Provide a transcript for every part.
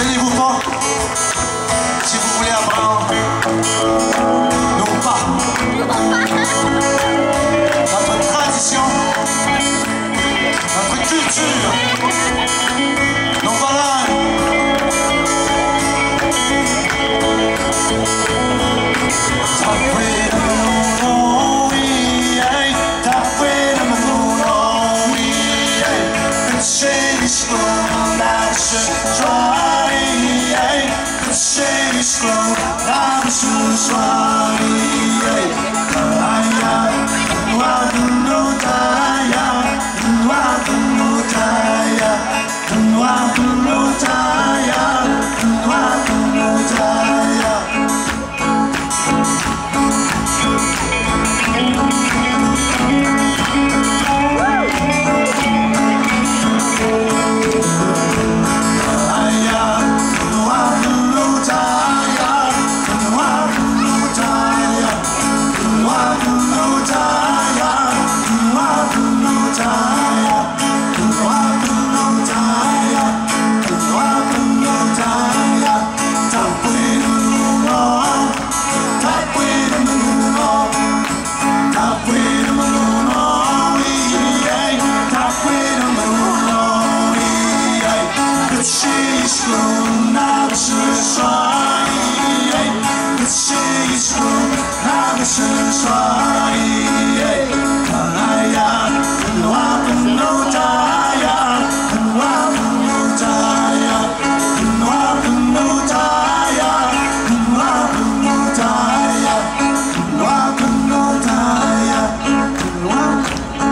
Gênez-vous pas. Si vous voulez apprendre nos pas, notre tradition, notre culture, nos valeurs.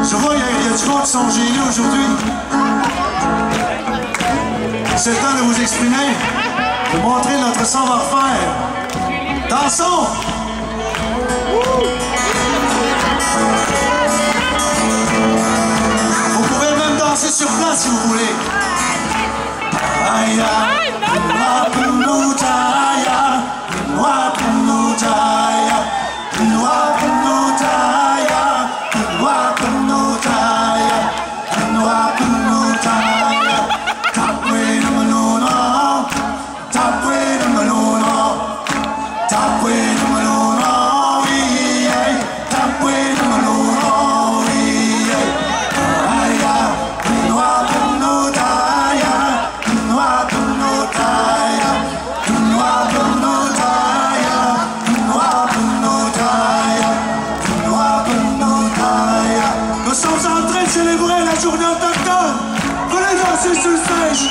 Je vois, il y a du monde qui sont gênés aujourd'hui. C'est le temps de vous exprimer, de montrer notre savoir-faire. Dansons! Vous pouvez même danser sur place si vous voulez. Célébrer la journée autochtone. Venez danser sur le stage.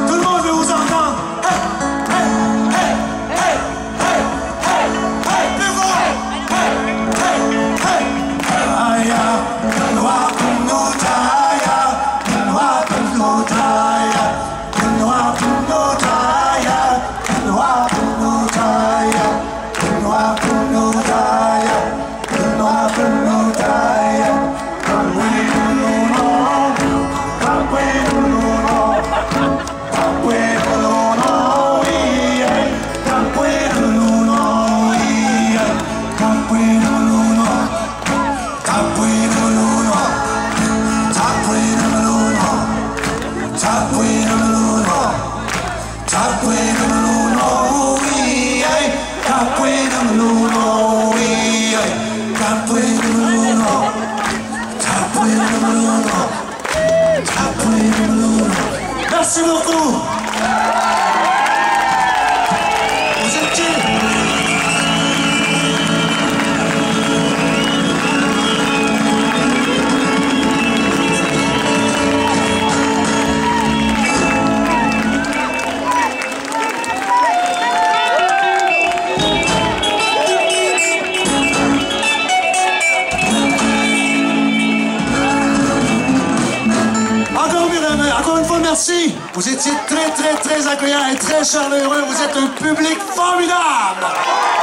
Tout le monde veut vous entendre. remercie. Vous étiez très accueillants et très chaleureux. Vous êtes un public formidable.